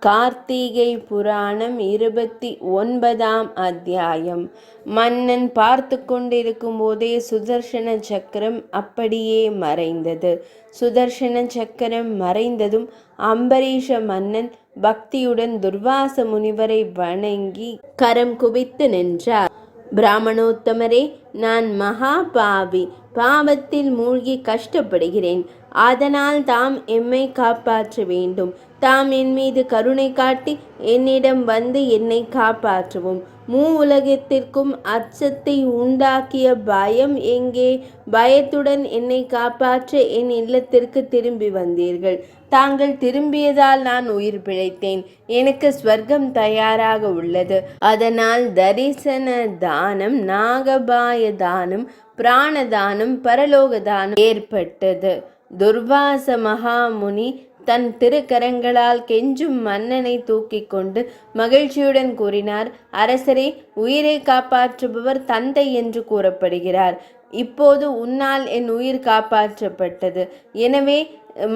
கார்த்திகை புராணம் 29ஆம் அத்தியாயம். மன்னன் பார்த்து கொண்டிருக்கும் போதே சுதர்சன சக்கரம் அப்படியே மறைந்தது. சுதர்சன சக்கரம் மறைந்ததும் அம்பரீஷ மன்னன் பக்தியுடன் துர்வாச முனிவரை வணங்கி கரம் குவித்து நின்றார். பிராமணோத்தமரே, நான் மகா பாவி, பாவத்தில் மூழ்கி கஷ்டப்படுகிறேன். அதனால் தாம் எம்மை காப்பாற்ற வேண்டும். தாம் என் மீது கருணை காட்டி என்னிடம் வந்து என்னை காப்பாற்றவும். உலகத்திற்கும் அச்சத்தை உண்டாக்கிய பயம் எங்கே? பயத்துடன் என்னை காப்பாற்ற என் இல்லத்திற்கு திரும்பி வந்தீர்கள். தாங்கள் திரும்பியதால் நான் உயிர் பிழைத்தேன். எனக்கு ஸ்வர்க்கம் தயாராக உள்ளது. அதனால் தரிசன தானம், நாகபாய தானம், பிராணதானம், பரலோக தானம் ஏற்பட்டது. துர்வாச மகாமுனி தன் திருக்கரங்களால் கெஞ்சும் மன்னனை தூக்கி கொண்டு மகிழ்ச்சியுடன் கூறினார், அரசரே, உயிரை காப்பாற்றுபவர் தந்தை என்று கூறப்படுகிறார். இப்போது உன்னால் என் உயிர் காப்பாற்றப்பட்டது. எனவே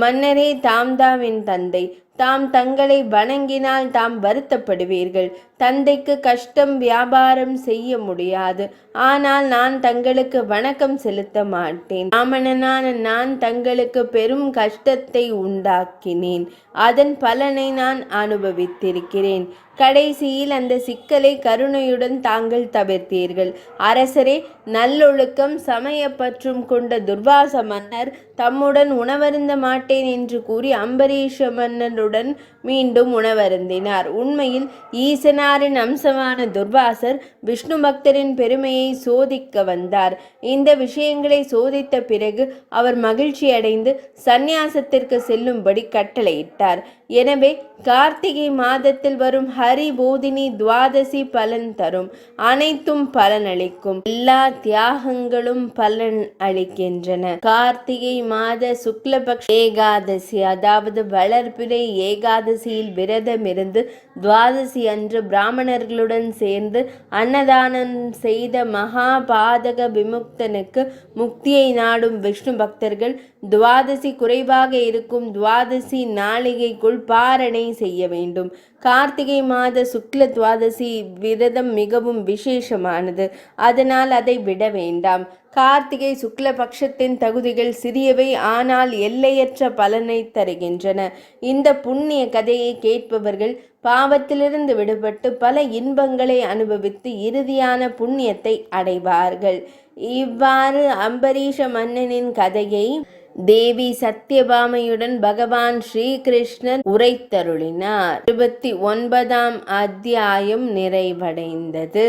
மன்னரே, தாம் என் தந்தை. தாம் தங்களை வணங்கினால் தாம் வருத்தப்படுவீர்கள். தந்தைக்கு கஷ்டம் வியாபாரம் செய்ய முடியாது. ஆனால் நான் தங்களுக்கு வணக்கம் செலுத்த மாட்டேன். பிராமணனான நான் தங்களுக்கு பெரும் கஷ்டத்தை உண்டாக்கினேன். அதன் பலனை நான் அனுபவித்திருக்கிறேன். கடைசியில் அந்த சிக்கலை கருணையுடன் தாங்கள் தவிர்த்தீர்கள். அரசரே, நல்லொழுக்கம் சமயப்பற்றும் கொண்ட துர்வாச மன்னர் தம்முடன் உணவருந்த மாட்டேன் என்று கூறி அம்பரீஷ மன்னருடன் மீண்டும் உணவருந்தினார். உண்மையில் ஈசனாரின் அம்சமான துர்வாசர் விஷ்ணு பக்தரின் பெருமையை சோதிக்க வந்தார். இந்த விஷயங்களை சோதித்த பிறகு அவர் மகிழ்ச்சி அடைந்து சந்நியாசத்திற்கு செல்லும்படி கட்டளையிட்டார். எனவே கார்த்திகை மாதத்தில் வரும் ஹரி போதினி துவாதசி பலன் தரும். அனைத்தும் பலனளிக்கும். எல்லா தியாகங்களும் பலன் அளிக்கின்றன. கார்த்திகை மாத சுக்லபக்ஷ ஏகாதசி, அதாவது வளர்பிறை ஏகாதசியில் விரதமிருந்து துவாதசி அன்று பிராமணர்களுடன் சேர்ந்து அன்னதானம் செய்த மகாபாதக விமுக்தனுக்கு முக்தியை நாடும் விஷ்ணு பக்தர்கள் துவாதசி குறைவாக இருக்கும் துவாதசி நாளிகைக்குள் பாரணை செய்ய வேண்டும். கார்த்திகை மாத சுக்ல துவாதசி விரதம் மிகவும் விசேஷமானது. அதனால் அதை விட வேண்டாம். கார்த்திகை சுக்ல பட்சத்தின் தகுதிகள் சிறியவை, ஆனால் எல்லையற்ற பலனை தருகின்றன. இந்த புண்ணிய கதையை கேட்பவர்கள் பாவத்திலிருந்து விடுபட்டு பல இன்பங்களை அனுபவித்து இறுதியான புண்ணியத்தை அடைவார்கள். இவ்வாறு அம்பரீஷ மன்னனின் கதையை தேவி சத்யபாமையுடன் பகவான் ஸ்ரீகிருஷ்ணர் உரைத்தருளினார். 29ஆம் அத்தியாயம் நிறைவடைந்தது.